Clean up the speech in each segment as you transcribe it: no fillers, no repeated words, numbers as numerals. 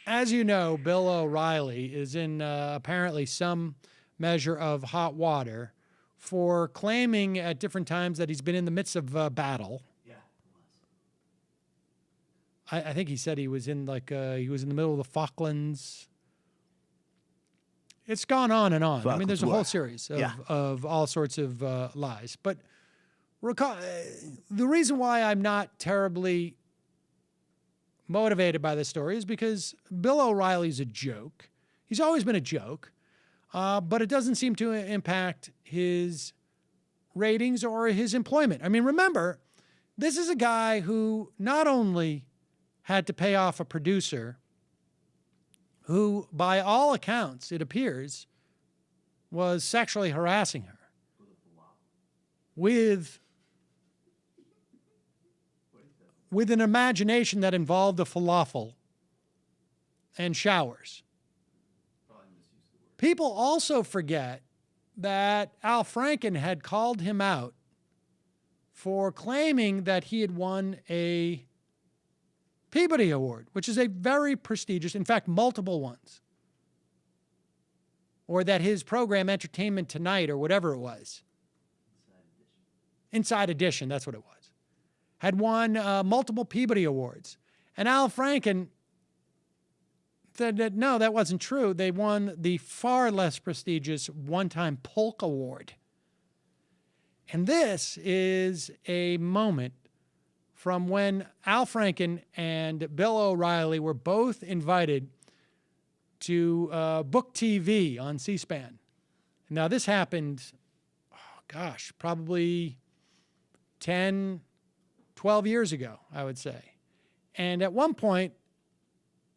As you know, Bill O'Reilly is in apparently some measure of hot water for claiming at different times that he's been in the midst of battle. Yeah. I think he said he was in he was in the middle of the Falklands. It's gone on and on. I mean, there's a whole series of all sorts of lies. But the reason why I'm not terribly motivated by this story is because Bill O'Reilly's a joke. He's always been a joke, but it doesn't seem to impact his ratings or his employment. I mean, remember, this is a guy who not only had to pay off a producer who, by all accounts, it appears, was sexually harassing her with an imagination that involved a falafel and showers. People also forget that Al Franken had called him out for claiming that he had won a Peabody Award, which is a very prestigious, in fact, multiple ones. Or that his program, Entertainment Tonight, or whatever it was, Inside Edition, that's what it was, had won multiple Peabody Awards. And Al Franken said that, no, that wasn't true. They won the far less prestigious one-time Polk Award. And this is a moment from when Al Franken and Bill O'Reilly were both invited to book TV on C-SPAN. Now, this happened, probably 10, 12 years ago, I would say. And at one point,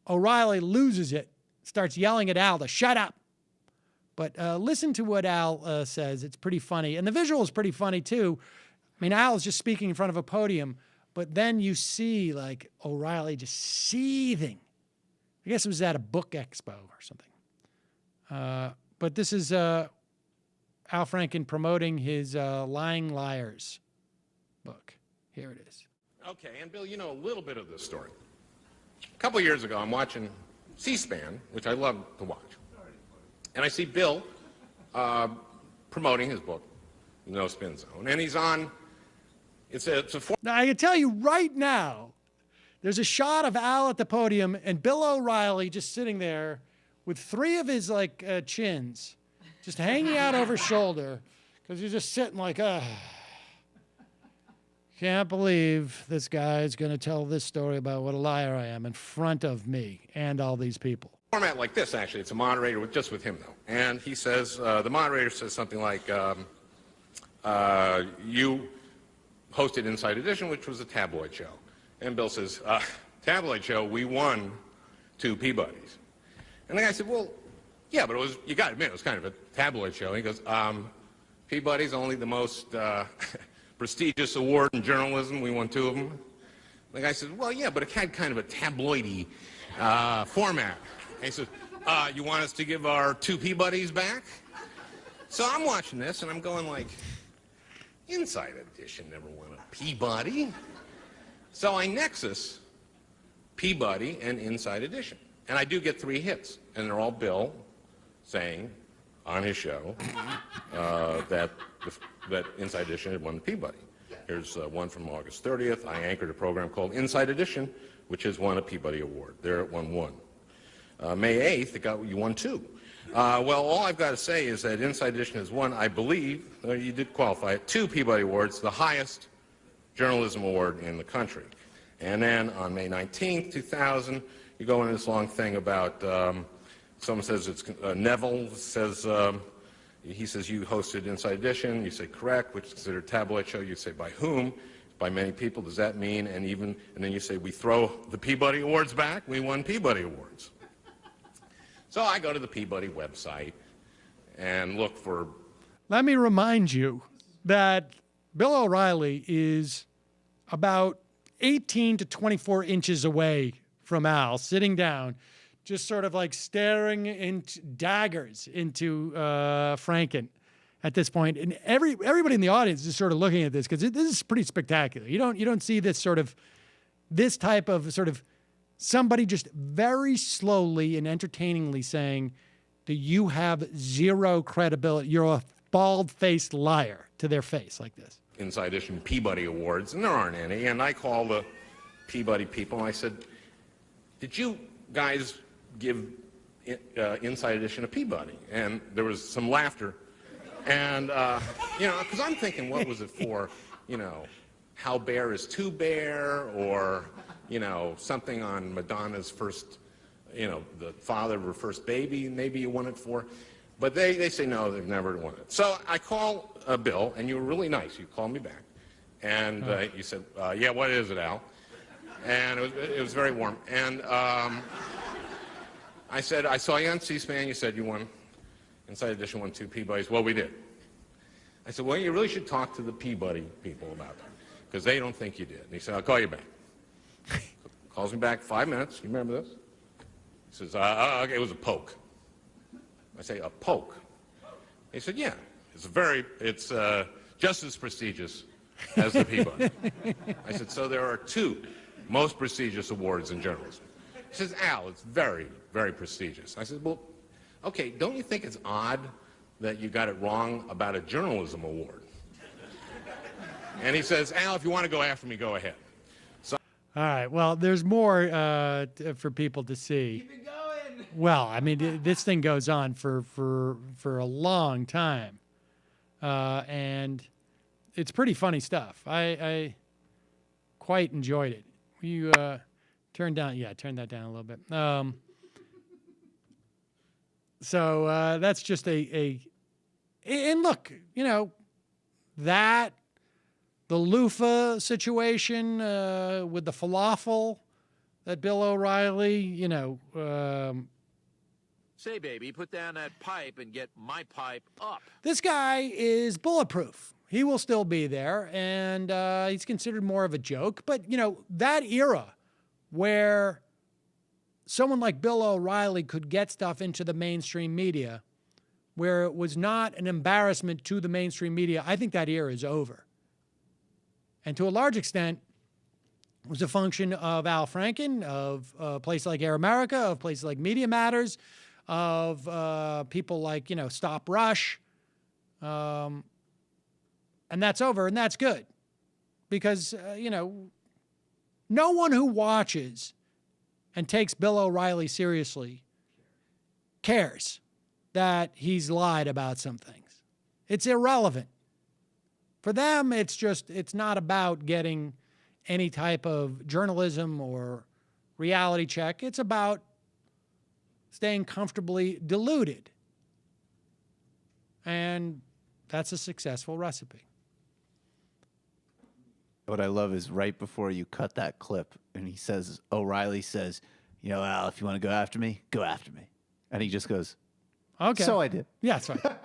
O'Reilly loses it, starts yelling at Al to shut up. But listen to what Al says. It's pretty funny. And the visual is pretty funny, too. I mean, Al is just speaking in front of a podium, but then you see, O'Reilly just seething. I guess it was at a book expo or something. But this is Al Franken promoting his Lying Liars book. Here it is. Okay, and Bill, you know a little bit of this story. A couple years ago, I'm watching C-SPAN, which I love to watch. And I see Bill promoting his book, No Spin Zone. And he's on, Now, I can tell you right now, there's a shot of Al at the podium and Bill O'Reilly just sitting there with three of his, chins just hanging out over his shoulder because he's just sitting can't believe this guy's going to tell this story about what a liar I am in front of me and all these people. Format like this, actually. It's a moderator just with him, though. And he says, the moderator says something like, you hosted Inside Edition, which was a tabloid show. And Bill says, tabloid show, we won 2 Peabodys. And the guy said, well, yeah, but you got to admit, it was kind of a tabloid show. And he goes, Peabody's only the most prestigious award in journalism. We won 2 of them. The guy says, well, yeah, but it had kind of a tabloidy format. And he says, you want us to give our 2 Peabodys back? So I'm watching this, and I'm going Inside Edition never won a Peabody. So I nexus Peabody and Inside Edition. And I do get 3 hits, and they're all Bill saying on his show that Inside Edition had won the Peabody. Here's one from August 30th. I anchored a program called Inside Edition, which has won a Peabody Award. There it won 1. May 8th, you won 2. Well, all I've got to say is that Inside Edition has won, I believe, you did qualify it, 2 Peabody Awards, the highest journalism award in the country. And then on May 19th, 2000, you go into this long thing about, someone says it's, Neville says, he says you hosted Inside Edition, you say correct, which is considered a tabloid show, you say by whom? By many people, does that mean? And then you say we throw the Peabody Awards back, we won Peabody Awards. So I go to the Peabody website and look for... Let me remind you that Bill O'Reilly is about 18 to 24 inches away from Al, sitting down, just sort of staring into daggers into Franken at this point. And everybody in the audience is sort of looking at this because this is pretty spectacular. You don't see this sort of this type of sort of somebody just very slowly and entertainingly saying that you have zero credibility. You're a bald-faced liar to their face like this. Inside Edition Peabody Awards, and there aren't any. And I called the Peabody people, and I said, did you guys give Inside Edition a Peabody? And there was some laughter. And, you know, because I'm thinking, what was it for? You know, How Bare is Too Bare, or, you know, something on Madonna's first, you know, the father of her first baby, maybe you won it for. But they say, no, they've never won it. So I call Bill, and you were really nice. You called me back. And you said, yeah, what is it, Al? And it was very warm. And I said, I saw you on C-SPAN. You said you won. Inside Edition won 2 Peabodys. Well, we did. I said, well, you really should talk to the Peabody people about it, because they don't think you did. And he said, I'll call you back. Calls me back 5 minutes. You remember this? He says, okay, it was a poke. I say, a poke? He said, yeah. It's just as prestigious as the Peabody. I said, so there are 2 most prestigious awards in journalism. He says, Al, it's very, very prestigious. I said, well, okay, don't you think it's odd that you got it wrong about a journalism award? And he says, Al, if you want to go after me, go ahead. So, all right, well, there's more for people to see. Keep it going. Well, I mean, this thing goes on for a long time. And it's pretty funny stuff. I quite enjoyed it. You turn that down a little bit. So that's just and look, you know, that the loofah situation with the falafel that Bill O'Reilly, you know. Say, baby, put down that pipe and get my pipe up. This guy is bulletproof. He will still be there, and he's considered more of a joke. But, you know, that era where someone like Bill O'Reilly could get stuff into the mainstream media, where it was not an embarrassment to the mainstream media, I think that era is over. And to a large extent, it was a function of Al Franken, of places like Air America, of places like Media Matters, of people like, you know, Stop Rush. And that's over, and that's good. Because, you know, no one who watches and takes Bill O'Reilly seriously cares that he's lied about some things. It's irrelevant. For them, it's not about getting any type of journalism or reality check. It's about staying comfortably deluded. And that's a successful recipe. What I love is right before you cut that clip, and O'Reilly says, you know, Al, if you want to go after me, go after me. And he just goes, okay. So I did. Yeah, that's right.